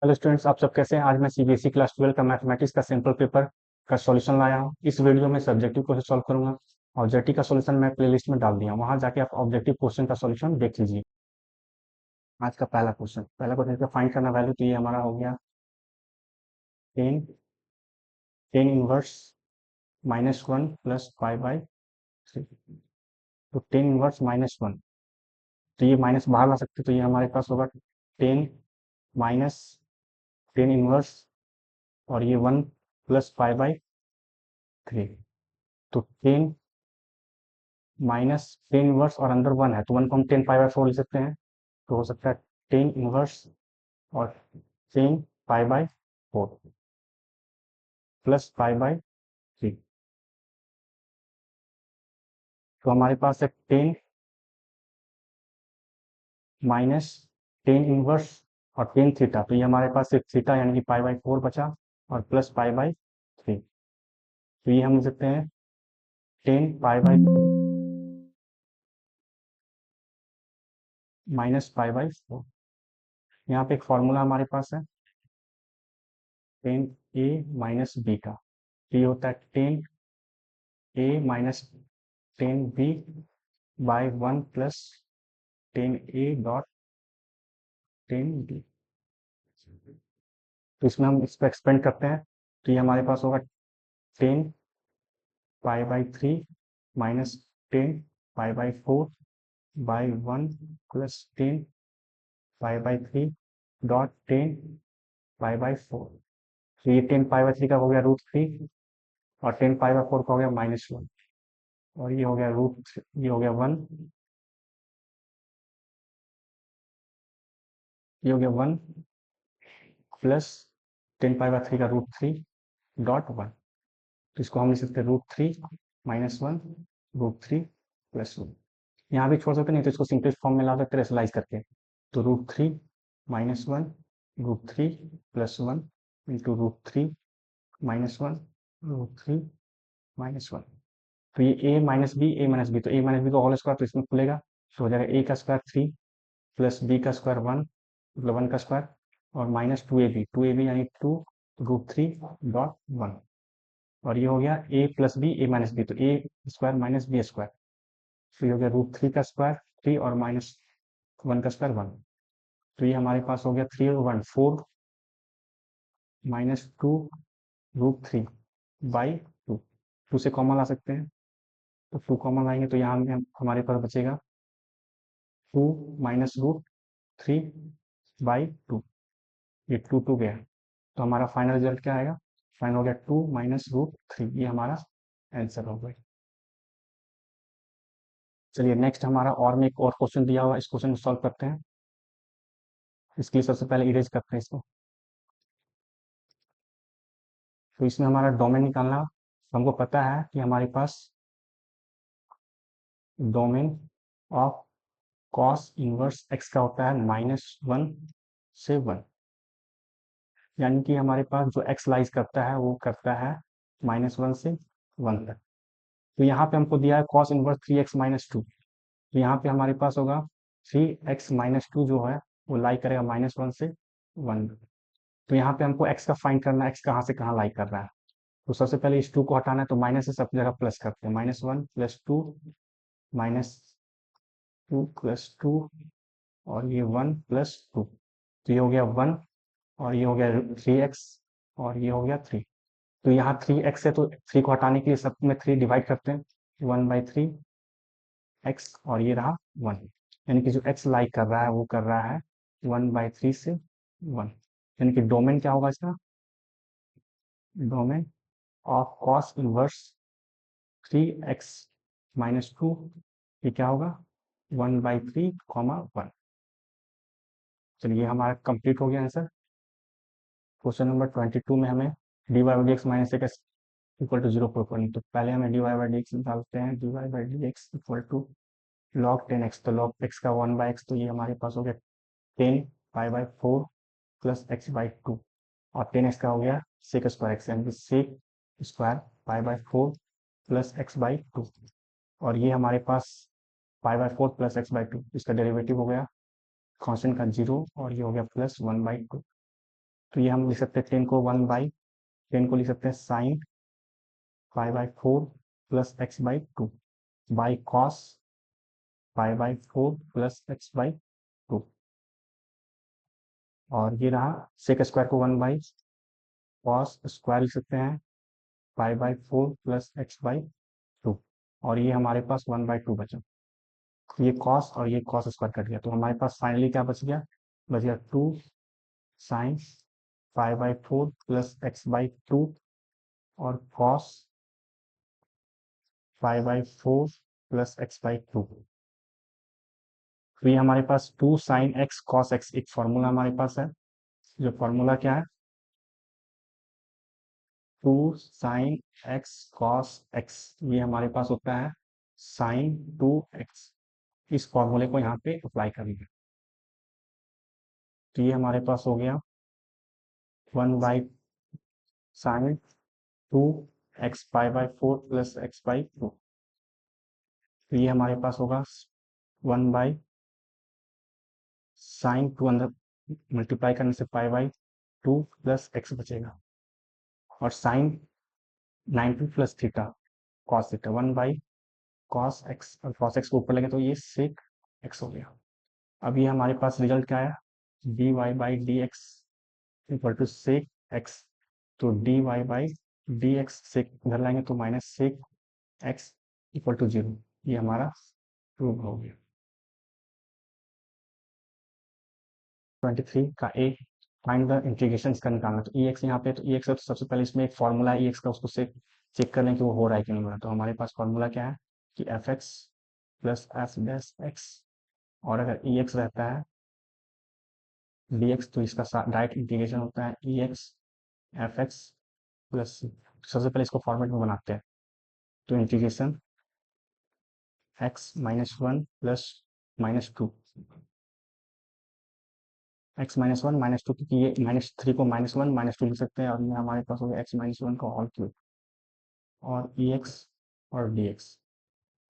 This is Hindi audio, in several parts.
हेलो स्टूडेंट्स, आप सब कैसे हैं। आज मैं सीबीएसई क्लास 12 का मैथमेटिक्स का सिंपल पेपर का सॉल्यूशन लाया हूं। इस वीडियो में सब्जेक्टिव क्वेश्चन सॉल्व करूंगा। ऑब्जेक्टिव का सॉल्यूशन मैं प्लेलिस्ट में डाल दिया हूं, वहां जाके आप ऑब्जेक्टिव क्वेश्चन का सॉल्यूशन देख लीजिए। आज का पहला क्वेश्चन का फाइंड करना वैल्यू, तो ये हमारा हो गया ten tan inverse -1 plus pi by three. तो टेन इनवर्स -1, तो ये माइनस बाहर ला सकते, तो ये हमारे पास होगा टेन माइनस टेन इनवर्स, और ये 1 प्लस पाई बाई थ्री। तो टेन माइनस टेन इनवर्स और अंदर 1 है, तो 1 को हम 10 पाई बाई 4 लिख सकते हैं। तो हो सकता है टेन इनवर्स और 10 pi by 4 plus pi by three. तो हमारे पास है टेन माइनस टेन इनवर्स और टेन थीटा, तो ये हमारे पास एक थीटा यानी कि पाई बाई 4 बचा, और प्लस पाई बाई 3। तो ये हम लिख सकते हैं 10 पाई बाई -पाई बाई 4। यहाँ पे एक फॉर्मूला हमारे पास है टेन ए माइनस बी का। तो ये होता है ten A minus ten B by 1 plus ten A dot ten B. तो इसमें हम इसको एक्सपेंड करते हैं, तो ये हमारे पास होगा 10 pi by 3 minus 10 pi by 4 by 1 plus 10 pi by 3 dot 10 pi by 4। तो ये 10 पाई बाई 3 का हो गया √3, और 10 पाई बाई 4 का हो गया -1, और ये हो गया ये हो गया 1, ये हो गया 1 प्लस 10 पाई बाई 3 का √3 डॉट 1। तो इसको हम लिख सकते हैं √3 -1 √3 +1। यहाँ भी छोड़ सकते, नहीं तो इसको सिंपलेस्ट फॉर्म में ला सकते रेशनलाइज करके। तो √3 -1 √3 +1 इंटू √3 -1 √3 -1। तो ये a माइनस बी तो a माइनस बी का होल स्क्वायर, तो इसमें खुलेगा, तो हो जाएगा a का स्क्वायर 3 प्लस b का स्क्वायर 1, मतलब 1 का स्क्वायर, और माइनस 2ab यानी 2 √3 डॉट 1। और ये हो गया a plus B a minus B, तो a square minus B square. तो ये हो गया √3 का स्क्वायर 3 और -1 का स्क्वायर 1। तो ये हमारे पास हो गया 3 और 1 4 -2 √3/2। 2 से कॉमन ला सकते हैं, तो 2 कॉमन लाएंगे, तो यहाँ हमारे पास बचेगा 2 -√3/2। ये 2 गया, तो हमारा फाइनल रिजल्ट क्या आएगा। फाइनल हो गया 2 -√3। ये हमारा आंसर हो गया। चलिए नेक्स्ट हमारा और में एक और क्वेश्चन दिया हुआ, इस क्वेश्चन को सॉल्व करते हैं। इसके लिए सबसे पहले इरेज करते हैं इसको। तो इसमें हमारा डोमेन निकालना, हमको पता है कि हमारे पास domain of cos inverse x का होता है -1 से 1, यानी कि हमारे पास जो एक्स लाइज करता है वो करता है -1 से 1 तक। तो यहाँ पे हमको दिया है कॉस इनवर्स 3x-2, तो यहाँ पे हमारे पास होगा 3x-2 जो है वो लाई करेगा -1 से 1। तो यहाँ पे हमको x का फाइंड करना है, x कहाँ से कहाँ लाई कर रहा है। तो सबसे पहले इस 2 को हटाना है, तो माइनस से सब जगह प्लस करते हैं, -1 + 2 -2 + 2, और ये 1 + 2। तो ये हो गया 1, और ये हो गया 3x, और ये हो गया 3। तो यहाँ 3x है, तो 3 को हटाने के लिए सब में 3 डिवाइड करते हैं, 1/3x, और ये रहा 1। यानी कि जो x लाइक कर रहा है वो कर रहा है 1/3 से 1। यानी कि डोमेन क्या होगा इसका, domain of cos inverse 3x-2, ये क्या होगा 1/3, 1। चलिए हमारा कंप्लीट हो गया आंसर। क्वेश्चन नंबर 22 में हमें dy/dx -x = 0 प्रूव करनी, तो पहले हमें dy/dx निकालते हैं। dy/dx = log 10x, तो log x का 1/x, तो ये हमारे पास हो गया 10 पाई/4 प्लस x/2, और 10x का हो गया sec स्क्वायर x, यानी कि sec स्क्वायर पाई/4 प्लस x/2। और ये हमारे पास पाई/4 प्लस x/2, इसका डेरिवेटिव हो गया कांस्टेंट का 0, और ये हो गया +1/2। तो ये हम लिख सकते हैं 10 को 1/10 को लिख सकते हैं sine 5/4 plus x by two by cos 5/4 plus x by two. और ये रहा सेक स्क्वायर को 1/कॉस स्क्वायर लिख सकते हैं 5/4 प्लस एक्स बाई टू। और ये हमारे पास 1/2 बचा। ये कॉस और ये कॉस स्क्वायर कट गया, तो हमारे पास फाइनली क्या बच गया? बच गया 2 sine 5/4 plus x by two और cos 5/4 plus x by two. तो ये हमारे पास 2 साइन एक्स कॉस एक्स एक फॉर्मूला हमारे पास है। जो फॉर्मूला क्या है? 2 साइन एक्स कॉस एक्स, ये हमारे पास होता है साइन 2x। इस फॉर्मूले को यहाँ पे अप्लाई करेंगे, तो ये हमारे पास हो गया 1/साइन 2x 5/4 plus x by two. तो ये हमारे पास होगा 1/साइन 2, अंदर मल्टीप्लाई करने से 5/2 प्लस एक्स बचेगा, और sine 90 plus theta cos theta 1/कॉस एक्स, और कॉस एक्स को ऊपर लगे तो ये सेक एक्स हो गया। अब ये हमारे पास रिजल्ट क्या है? D y by d x equal to sec x. तो d y by d x sec इधर लाएंगे तो minus sec x equal to 0। ये हमारा प्रूव हो गया। 23 का ए, फाइंड द इंटीग्रेशन का निकालना। तो ई एक्स यहाँ पे, तो ई एक्स है तो सबसे पहले इसमें एक फॉर्मूला है ई एक्स का, उसको से चेक कर लें कि वो हो रहा है कि नहीं हो रहा है। तो हमारे पास फॉर्मूला क्या है कि F X plus F dash x, और अगर ई एक्स रहता है डी एक्स तो इसका डायरेक्ट इंटीग्रेशन होता है ई एक्स एफ एक्स प्लस सी। सबसे पहले इसको फॉर्मेट में बनाते हैं, तो integration x minus one plus minus two, x minus one minus two, क्योंकि ये -3 को -1 -2 लिख सकते हैं, और ये हमारे पास हो गया एक्स माइनस वन का होल क्यूब और ई एक्स और डी एक्स।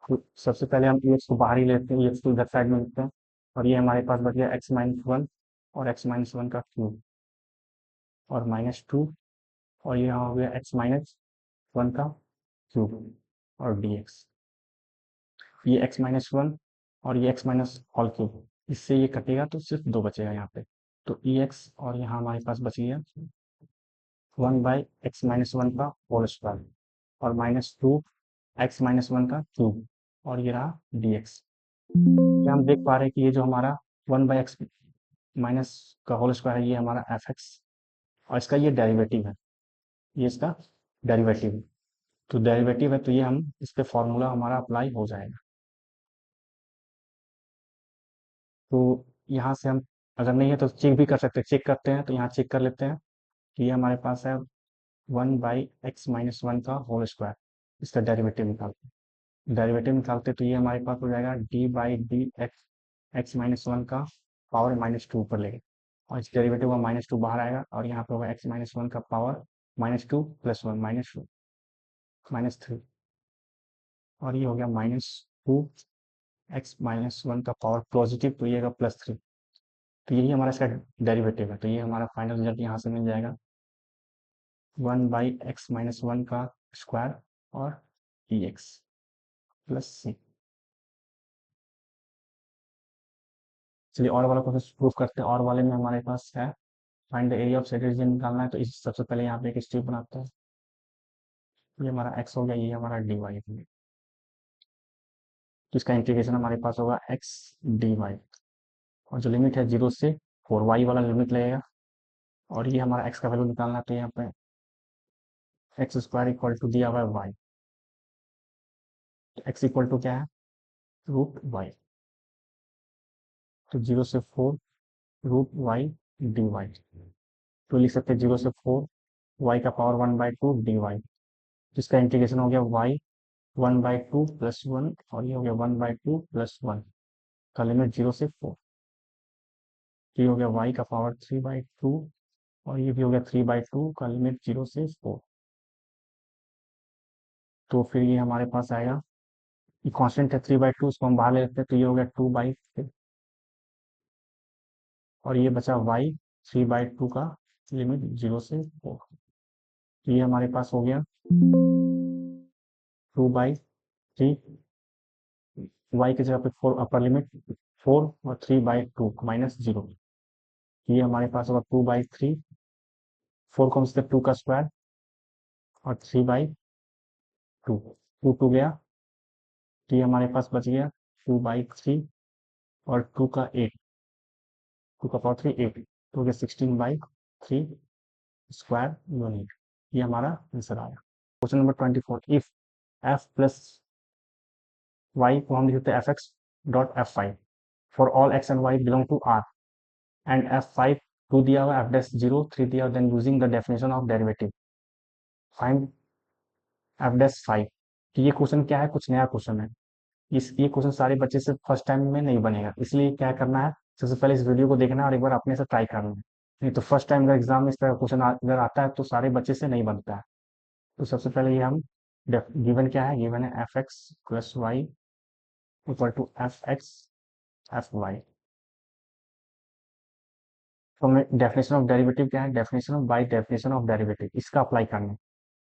तो सबसे पहले हम ई एक्स को बाहर ही लेते हैं, ई एक्स को इधर साइड में लिखते हैं, और ये हमारे पास बच गया एक्स माइनस वन और एक्स माइनस वन का क्यूब और -2, और ये हो गया एक्स माइनस वन का क्यूब और डी एक्स। ये एक्स माइनस वन और ये एक्स माइनस होल क्यूब, इससे ये कटेगा तो सिर्फ 2 बचेगा यहाँ पे। तो ई एक्स और यहाँ हमारे पास बच गया 1/x-1 का होल स्क्वायर और -2 x-1 का क्यूब, और ये रहा dx। ये हम देख पा रहे हैं कि ये जो हमारा 1/x माइनस का होल स्क्वायर है, ये हमारा एफ एक्स, और इसका ये डेरिवेटिव है, ये इसका डेरिवेटिव है। तो डेरिवेटिव है तो ये हम इस पे फॉर्मूला हमारा अप्लाई हो जाएगा। तो यहाँ से हम अगर नहीं है तो चेक भी कर सकते हैं, चेक करते हैं तो यहाँ चेक कर लेते हैं कि ये हमारे पास है 1/x-1 का होल स्क्वायर, इसका डेरिवेटिव निकालते तो ये हमारे पास हो जाएगा d/dx x-1 का पावर -2 ऊपर लेंगे, और इस डेरिवेटिव का -2 बाहर आएगा, और यहाँ पे होगा x-1 का पावर -2 + 1 -2 -3, और ये हो गया -2 x-1 का पावर पॉजिटिव, तो ये होगा +3। तो यही हमारा इसका डेरिवेटिव है, तो ये हमारा फाइनल रिजल्ट यहाँ से मिल जाएगा 1/x-1 का स्क्वायर और dx प्लस सी। चलिए और वाला प्रोसेस प्रूव करते हैं। और वाले में हमारे पास है find the area of said region निकालना है, तो इस सबसे पहले यहाँ पे एक स्टेप बनाते हैं। ये हमारा x हो गया, ये हमारा dy हो गया, तो इसका इंटीग्रेशन हमारे पास होगा x dy, और जो लिमिट है 0 से 4 y वाला लिमिट लगेगा, और ये हमारा x का वैल्यू निकालना है, तो यहाँ पे एक्स स्क्वायर इक्वल टू दिया हुआ है y, तो x इक्वल टू क्या है √y, तो 0 से 4 √y dy, तो लिख सकते हैं 0 से 4 y का पावर 1/2 dy, जिसका इंटीग्रेशन हो गया y 1/2 + 1, और ये हो गया 1/2 + 1 का लिमिट 0 से 4, तो ये हो गया y का पावर 3/2, और ये भी हो गया 3/2 का लिमिट 0 से 4। तो फिर ये हमारे पास आएगा, ये कांस्टेंट है 3/2, उसको हम बाहर ले लेते हैं, तो ये हो गया 2/3, और ये बचा y 3/2 का लिमिट 0 से 4। ये हमारे पास हो गया 2/3, y की जगह पे 4, अपर लिमिट 4 और 3/2 -0। ये हमारे पास होगा 2/3, 4 कम से 2 का स्क्वायर और 3/2, 2 गया, तो ये हमारे पास बच गया 2/3 और 2 का 8, 2 का पावर 3 8, तो हो गया 16/3 स्क्वायर यूनिट। ये हमारा आंसर आया। Question number 24, if f plus y को हम लिख सकते हैं fx dot f5 for all x and y belong to r and f5 2 दिया हुआ, f डैश 0 3 दिया, then using the definition of derivative find f dash 5। तो ये क्वेश्चन क्या है, कुछ नया क्वेश्चन है। ये क्वेश्चन सारे बच्चे से फर्स्ट टाइम में नहीं बनेगा, इसलिए क्या करना है, सबसे पहले इस वीडियो को देखना है और एक बार अपने से ट्राई करना है। नहीं तो फर्स्ट टाइम अगर एग्जाम में इस तरह का क्वेश्चन अगर आता है तो सारे बच्चे से नहीं बनता है। तो सबसे पहले ये हम गिवन क्या है, गिवन है F X plus Y equal to F X F Y. तो हमें डेफिनेशन ऑफ डेरिवेटिव क्या है, definition of by definition of derivative, इसका अप्लाई करना है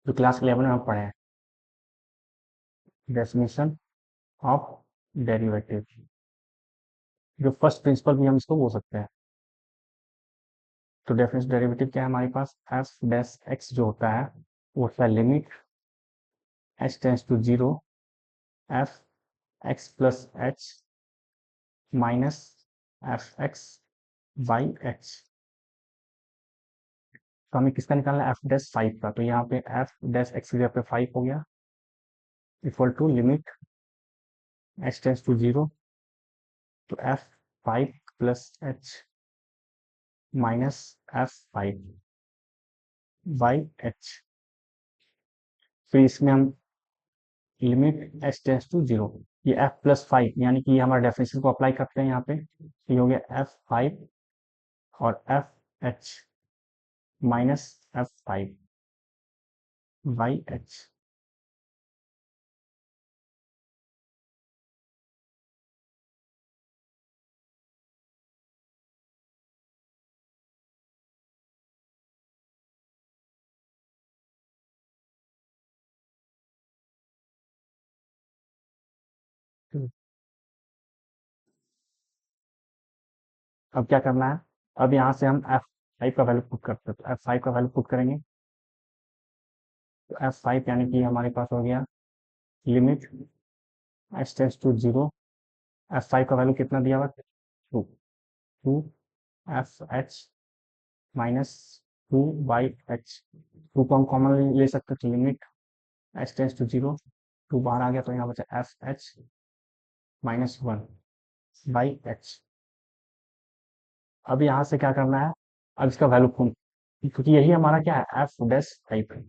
जो क्लास 11 में हम पढ़े हैं। डेफिनेशन ऑफ डेरिवेटिव, जो फर्स्ट प्रिंसिपल भी हम इसको बोल सकते हैं। तो डेफिनेशन डेरिवेटिव क्या है हमारे पास, एफ डैश एक्स जो होता है वो होता है limit H tends to 0 F X plus H minus F X by H. तो हमें किसका निकालना है, एफ डैश 5 का। तो यहाँ पे एफ डैश एक्स की जगह पे 5 हो गया equal to limit H tends to 0 तो F 5 plus H minus F 5 by H. फिर इसमें हम लिमिट एच टेंस टू 0, ये एफ प्लस 5 यानी कि हमारे डेफिनेशन को अप्लाई करते हैं यहाँ पे, ये हो गया एफ 5 और F H minus F 5 by H. अब क्या करना है, अब यहाँ से हम f5 का वैल्यू पुट करते हैं, तो f5 का वैल्यू पुट करेंगे तो f5 यानी कि हमारे पास हो गया limit h tense to 0, f5 का वैल्यू कितना दिया हुआ, 2, 2 F H minus 2 by H. 2 को हम कॉमन ले सकते हैं तो लिमिट h टेंस टू 0, 2 बाहर आ गया तो यहाँ बचा F H minus 1 by H. अब यहाँ से क्या करना है, अब इसका वैल्यू क्योंकि यही हमारा क्या है, एफ डैश 5 है,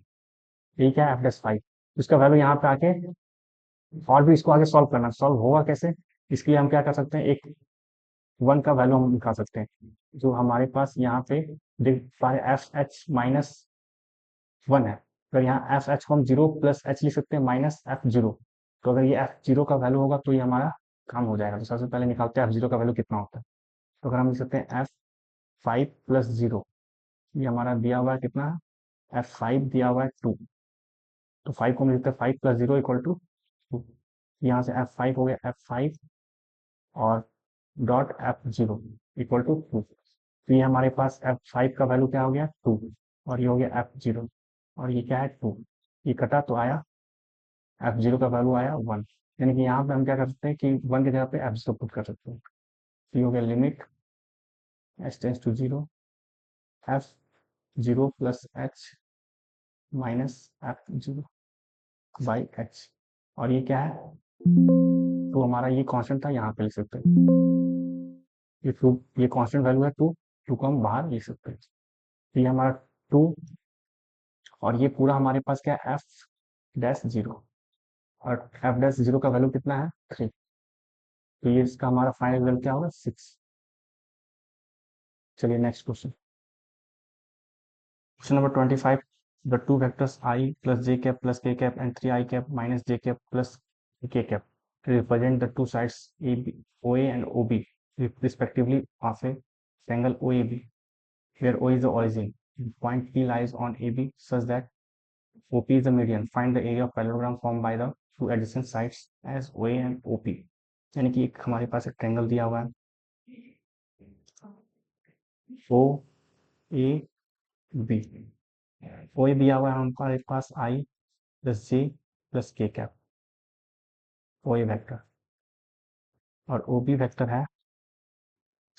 यही क्या है एफ डैश 5, इसका वैल्यू यहाँ पे आके और भी इसको आगे सॉल्व करना, सॉल्व होगा कैसे, इसके लिए हम क्या कर सकते हैं, एक 1 का वैल्यू हम निकाल सकते हैं, जो हमारे पास यहाँ पे देख पा रहे एफ एच माइनस 1 है, अगर यहाँ एफ एच को हम 0 प्लस एच लिख सकते हैं माइनस एफ 0, तो अगर ये एफ 0 का वैल्यू होगा तो ये हमारा काम हो जाएगा। तो सबसे पहले निकालते हैं एफ 0 का वैल्यू कितना होता है, तो अगर हम लिख सकते हैं एफ 5 प्लस 0, ये हमारा दिया हुआ है कितना, एफ 5 दिया हुआ है 2, तो 5 को हम लिखते हैं 5 प्लस 0 इक्वल टू 2, यहाँ से एफ 5 हो गया एफ 5 और डॉट एफ 0 इक्वल टू 2, तो ये हमारे पास एफ 5 का वैल्यू क्या हो गया 2 और ये हो गया एफ 0 और ये क्या है 2, ये कटा तो आया एफ 0 का वैल्यू आया 1, यानी कि यहाँ पे हम क्या कर सकते हैं कि 1 की जगह पे एफ 0 पुट कर सकते हैं, तो ये हो गया limit H tends to 0 F 0 plus H minus F 0 by H, और ये क्या है, तो हमारा ये कांस्टेंट था, यहाँ पे लिख सकते हैं ये 2, ये कांस्टेंट वैल्यू है 2, 2 को हम बाहर लिख सकते हैं, तो ये हमारा 2 और ये पूरा हमारे पास क्या है एफ डैश 0 और एफ डैश 0 का वैल्यू कितना है 3, तो ये इसका हमारा फाइनल रिजल्ट क्या होगा 6। चलिए next question, question number 25, the two vectors I plus j cap plus k cap and 3 I cap minus j cap plus k cap represent the two sides AB, OA and OB respectively of a triangle OAB where O is the origin. Point P lies on AB such that OP is the median. Find the area of parallelogram formed by the two adjacent sides as OA and OP. यानी कि एक हमारे पास एक ट्रायंगल दिया हुआ है ओ ए बी, ओ ए दिया हुआ है हमारे पास आई प्लस जे प्लस के कैप, ओ ए वेक्टर, और ओ बी वेक्टर है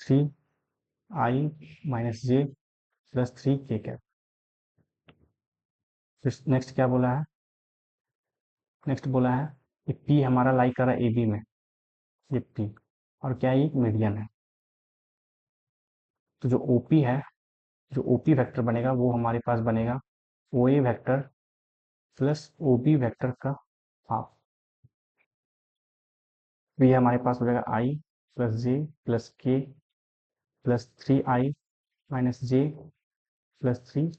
3i माइनस जे प्लस 3 के कैप। नेक्स्ट क्या बोला है, नेक्स्ट बोला है कि पी हमारा लाई कर रहा है ए बी में, ये पी, और क्या ये मीडियन है। तो जो ओपी है, जो ओपी वेक्टर बनेगा वो हमारे पास बनेगा O A vector plus O B vector का हाफ। तो ये हमारे पास हो जाएगा i plus j plus k plus 3i minus j plus 3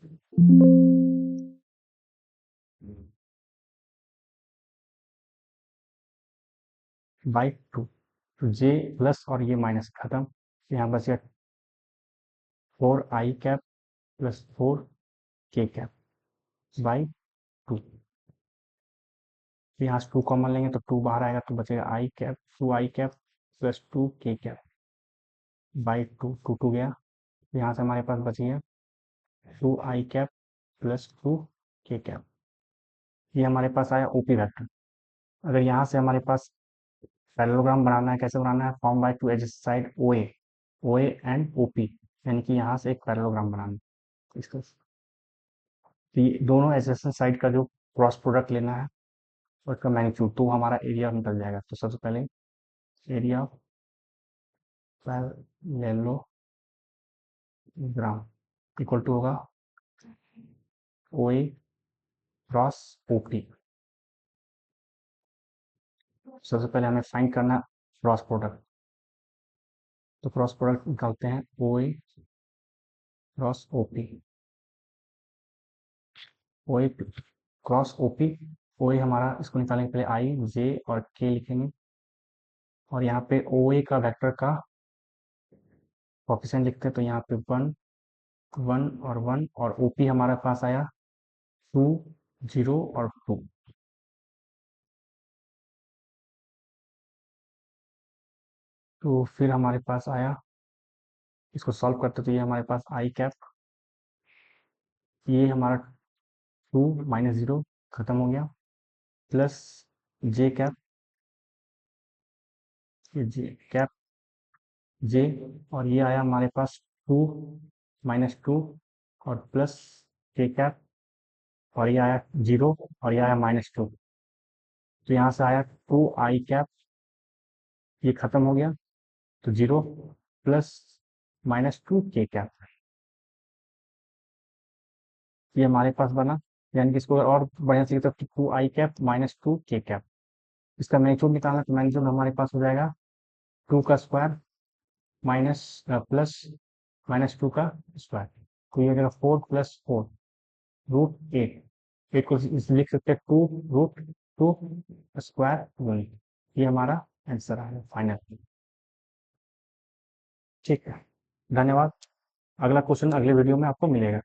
by 2। तो जे प्लस और ये माइनस खत्म, यहाँ बच गया 4i cap plus 4k cap by 2। यहाँ से 2 कॉमन लेंगे तो 2 बाहर आएगा, तो बचेगा i cap 2i cap plus 2k cap by 2, 2 गया। यहाँ से हमारे पास बच गया 2i cap plus 2k cap. ये हमारे पास आया ओपी वेक्टर। अगर यहाँ से हमारे पास पैरेललोग्राम बनाना है, कैसे बनाना है, form by two edges side O A and OP, यानी कि यहाँ से एक पैरेललोग्राम बनाना है इसका। तो ये दोनों एजेसेंट साइड का जो क्रॉस प्रोडक्ट लेना है और उसका मैग्नीट्यूड, तो हमारा एरिया निकल जाएगा। तो सबसे पहले area of parallelogram equal to होगा ओ ए क्रॉस ओपी। सबसे पहले हमें फाइंड करना है क्रॉस प्रोडक्ट, तो क्रॉस प्रोडक्ट निकालते हैं ओ ए क्रॉस ओपी, ओ ए क्रॉस ओपी। ओ ए हमारा, इसको निकालेंगे पहले आई जे और के लिखेंगे, और यहाँ पे ओ ए का वेक्टर का कोफिशिएंट लिखते हैं, तो यहाँ पे 1 1 और 1, और ओपी हमारे पास आया 2 0 और 2। तो फिर हमारे पास आया, इसको सॉल्व करते तो ये हमारे पास आई कैप, ये हमारा 2 माइनस 0 खत्म हो गया, प्लस जे कैप, ये जे कैप जे, और ये आया हमारे पास 2 माइनस 2 और प्लस के कैप, और ये आया 0 और ये आया माइनस 2। तो यहाँ से आया 2i कैप, ये खत्म हो गया, तो 0 प्लस माइनस 2k कैप, ये हमारे पास बना। यानी कि इसको और बढ़िया से लिखते 2i cap minus 2k cap. इसका मैग्नीट्यूड निकालना, तो मैग्नीट्यूड हमारे पास हो जाएगा 2 का स्क्वायर माइनस प्लस माइनस 2 का स्क्वायर, तो ये हो जाएगा 4 प्लस 4 रूट 8। 8 को लिख सकते हैं 2 रूट 2 स्क्वायर यूनिट। ये हमारा आंसर है फाइनल। ठीक है, धन्यवाद। अगला क्वेश्चन अगले वीडियो में आपको मिलेगा।